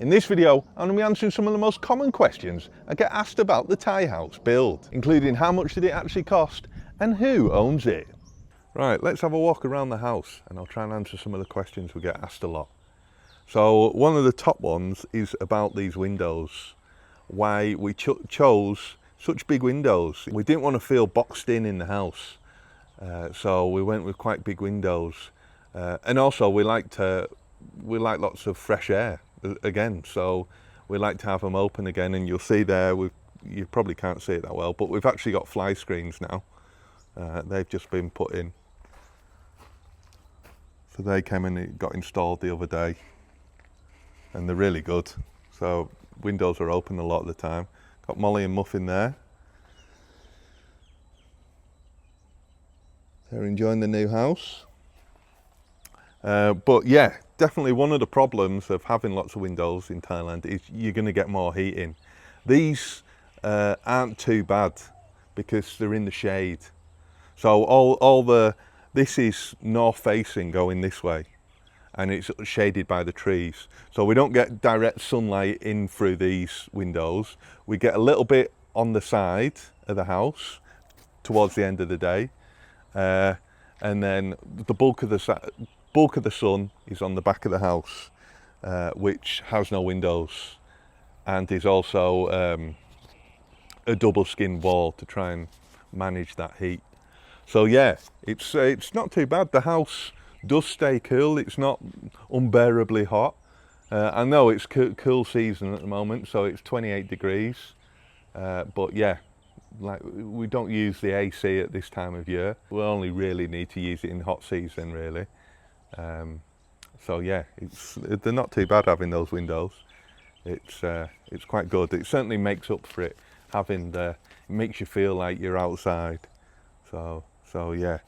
In this video, I'm going to be answering some of the most common questions I get asked about the tie house build, including how much did it actually cost and who owns it. Right, let's have a walk around the house and I'll try and answer some of the questions we get asked a lot. So one of the top ones is about these windows, why we chose such big windows. We didn't want to feel boxed in the house, so we went with quite big windows, and also we like lots of fresh air again, so we like to have them open again. And you'll see there, you probably can't see it that well, but we've actually got fly screens now. They've just been put in, so they came and it got installed the other day, and they're really good. So windows are open a lot of the time. Got Molly and Muffin there. They're enjoying the new house. But yeah, definitely one of the problems of having lots of windows in Thailand is you're going to get more heating. These aren't too bad because they're in the shade. So this is north facing going this way, and it's shaded by the trees. So we don't get direct sunlight in through these windows. We get a little bit on the side of the house towards the end of the day. And then the bulk of the sun is on the back of the house, which has no windows and is also a double skin wall to try and manage that heat. So yeah, it's not too bad. The house does stay cool. It's not unbearably hot. I know it's cool season at the moment, so it's 28 degrees. But yeah, like we don't use the AC at this time of year. We only really need to use it in hot season, really. So yeah, they're not too bad having those windows. It's quite good. It certainly makes up for it having it makes you feel like you're outside. So yeah.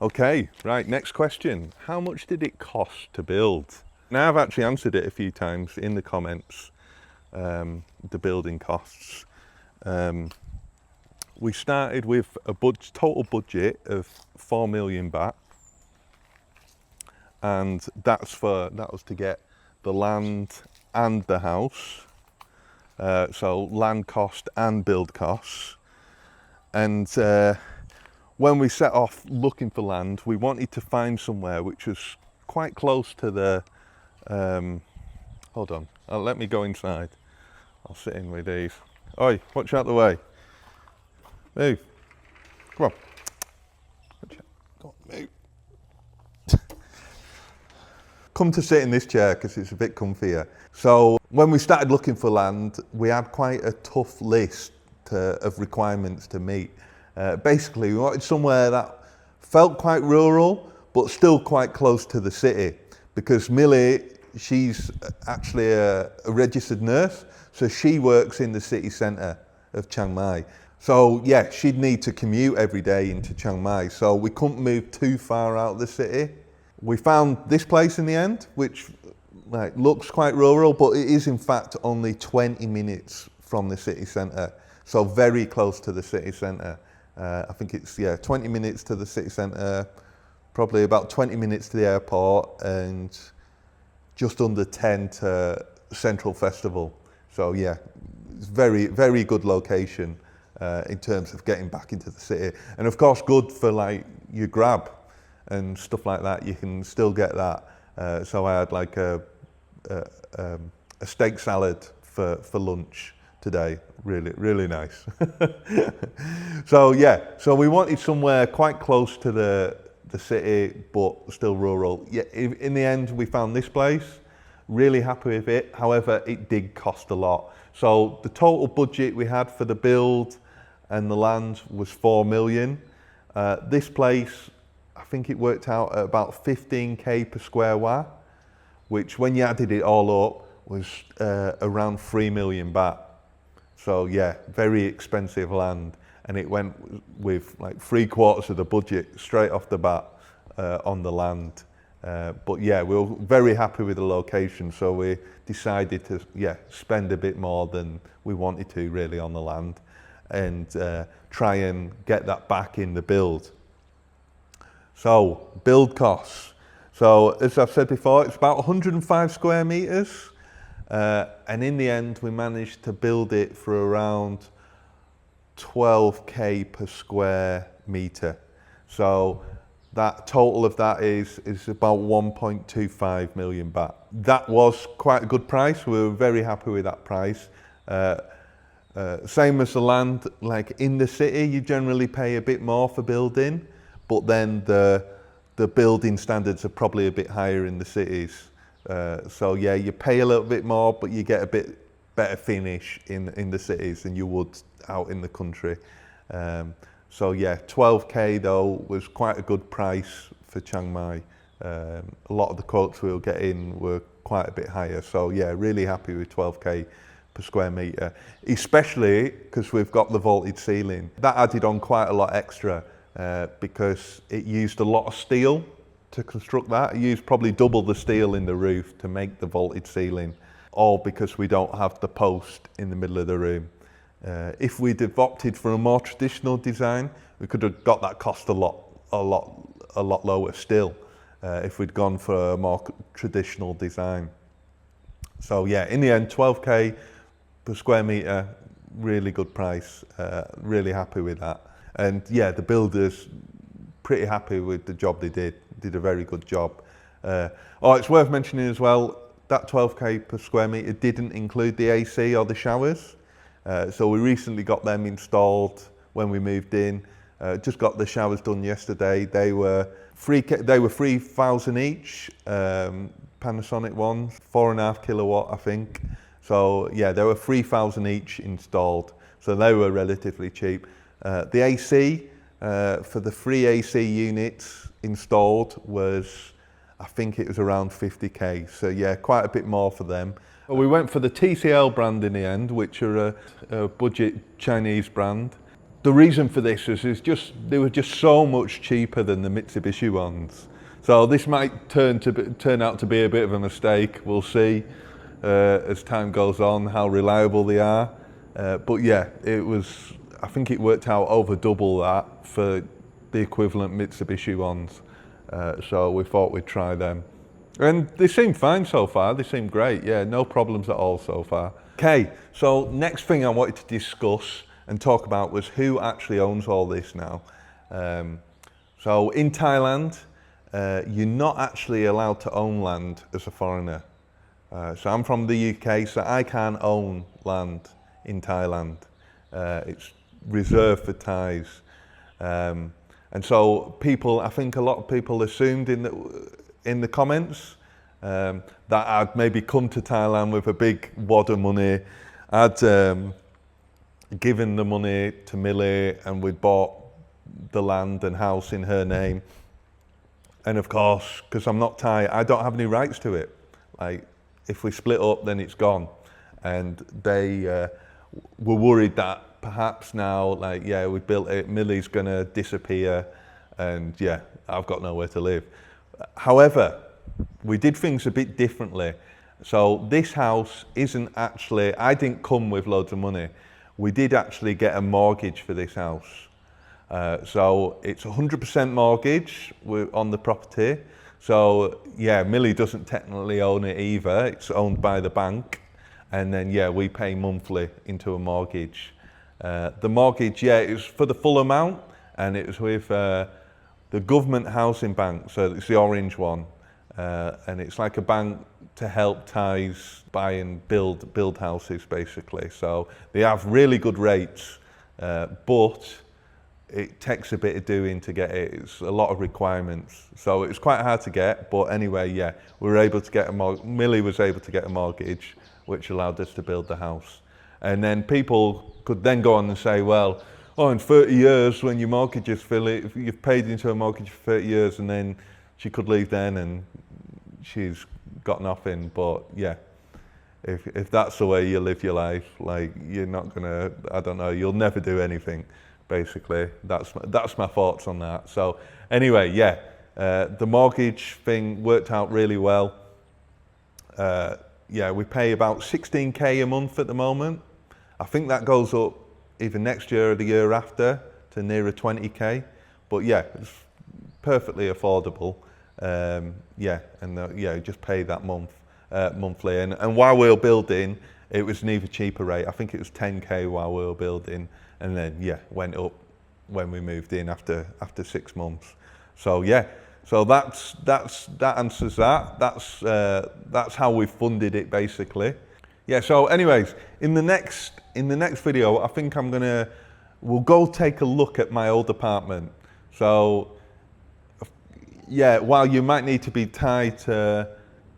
Okay, right, next question. How much did it cost to build? Now, I've actually answered it a few times in the comments, the building costs. We started with a total budget of 4 million baht, and that was to get the land and the house, so land cost and build costs. And when we set off looking for land, we wanted to find somewhere which was quite close to the, hold on, let me go inside. I'll sit in with these. Oi, watch out the way. Move. Come on. Go on, move. Come to sit in this chair because it's a bit comfier. So when we started looking for land, we had quite a tough list of requirements to meet. Basically, we wanted somewhere that felt quite rural, but still quite close to the city, because Millie, she's actually a registered nurse, so she works in the city centre of Chiang Mai. So yeah, she'd need to commute every day into Chiang Mai, so we couldn't move too far out of the city. We found this place in the end, which looks quite rural, but it is in fact only 20 minutes from the city centre, so very close to the city centre. I think it's 20 minutes to the city centre, probably about 20 minutes to the airport, and just under 10 to Central Festival. So yeah, it's very, very good location in terms of getting back into the city. And of course good for like your grab and stuff like that. You can still get that. So I had like a steak salad for lunch today. Really, really nice. So yeah, so we wanted somewhere quite close to the city, but still rural. Yeah, in the end, we found this place. Really happy with it. However, it did cost a lot. So the total budget we had for the build and the land was 4 million. This place, I think it worked out at about 15k per square wa, which when you added it all up was around 3 million baht. So yeah, very expensive land, and it went with like 3/4 of the budget straight off the bat on the land. But yeah, we were very happy with the location, so we decided to spend a bit more than we wanted to really on the land, and try and get that back in the build. So build costs. So as I've said before, it's about 105 square meters. And in the end, we managed to build it for around 12k per square meter. So that total of that is about 1.25 million baht. That was quite a good price. We were very happy with that price. Same as the land, like in the city, you generally pay a bit more for building, but then the building standards are probably a bit higher in the cities. So yeah, you pay a little bit more, but you get a bit better finish in the cities than you would out in the country. So yeah, 12k though was quite a good price for Chiang Mai. A lot of the quotes we were getting were quite a bit higher. So yeah, really happy with 12k per square metre, especially because we've got the vaulted ceiling. That added on quite a lot extra because it used a lot of steel to construct that. It used probably double the steel in the roof to make the vaulted ceiling, all because we don't have the post in the middle of the room. If we'd have opted for a more traditional design, we could have got that cost a lot lower still if we'd gone for a more traditional design. So yeah, in the end, 12k per square metre, really good price. Really happy with that. And yeah, the builders pretty happy with the job they did a very good job. It's worth mentioning as well, that 12k per square metre didn't include the AC or the showers. So we recently got them installed when we moved in. Just got the showers done yesterday. They were 3,000 each, Panasonic ones, 4.5 kilowatt, I think. So yeah, they were 3,000 each installed. So they were relatively cheap. The AC for the 3 AC units installed was, I think it was around 50k. So yeah, quite a bit more for them. We went for the TCL brand in the end, which are a budget Chinese brand. The reason for this is just they were just so much cheaper than the Mitsubishi ones. So this might turn out to be a bit of a mistake. We'll see as time goes on how reliable they are. But yeah, I think it worked out over double that for the equivalent Mitsubishi ones. So we thought we'd try them. And they seem fine so far. They seem great. Yeah, no problems at all so far. Okay, so next thing I wanted to discuss and talk about was who actually owns all this now. So in Thailand, you're not actually allowed to own land as a foreigner. So I'm from the UK, so I can't own land in Thailand. It's reserved for Thais. And so I think a lot of people assumed in the comments that I'd maybe come to Thailand with a big wad of money. I'd given the money to Millie and we'd bought the land and house in her name. And of course, because I'm not Thai, I don't have any rights to it. Like, if we split up, then it's gone. And they were worried that perhaps now, like, yeah, we built it, Millie's gonna disappear, and yeah, I've got nowhere to live. However, we did things a bit differently. So this house isn't actually, I didn't come with loads of money. We did actually get a mortgage for this house. So it's 100% mortgage on the property. So yeah, Millie doesn't technically own it either. It's owned by the bank. And then yeah, we pay monthly into a mortgage. The mortgage, yeah, it was for the full amount, and it was with the government housing bank. So it's the orange one. And it's like a bank to help Thais buy and build houses, basically. So they have really good rates, but it takes a bit of doing to get it. It's a lot of requirements. So it's quite hard to get, but anyway, yeah, we were able to get Millie was able to get a mortgage, which allowed us to build the house. And then people could then go on and say, well, oh, in 30 years, when your mortgage is if you've paid into a mortgage for 30 years, and then she could leave then and she's got nothing. But yeah, if that's the way you live your life, like, you're not gonna, I don't know, you'll never do anything, basically. That's my thoughts on that. So anyway, yeah, the mortgage thing worked out really well. Yeah, we pay about 16k a month at the moment. I think that goes up either next year or the year after to nearer 20k. But yeah, it's perfectly affordable. Yeah, and yeah, just pay that monthly. And while we were building, it was an even cheaper rate. I think it was 10k while we were building, and then yeah, went up when we moved in after 6 months. So yeah, so that answers that. That's how we funded it basically. Yeah. So anyways, in the next video, I think we'll go take a look at my old apartment. So yeah, while you might need to be tied to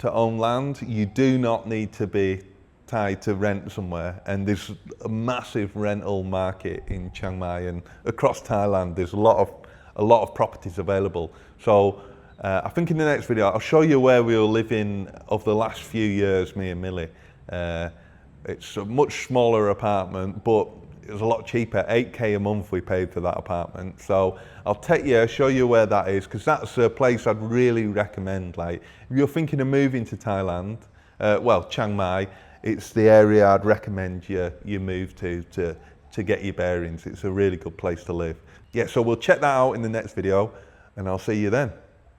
own land, you do not need to be tied to rent somewhere. And there's a massive rental market in Chiang Mai and across Thailand. There's a lot of properties available. So I think in the next video I'll show you where we were living over the last few years, me and Millie. It's a much smaller apartment, but it was a lot cheaper. 8k a month we paid for that apartment. So I'll show you where that is, because that's a place I'd really recommend. Like, if you're thinking of moving to Thailand, well, Chiang Mai, it's the area I'd recommend you move to get your bearings. It's a really good place to live. Yeah, so we'll check that out in the next video, and I'll see you then.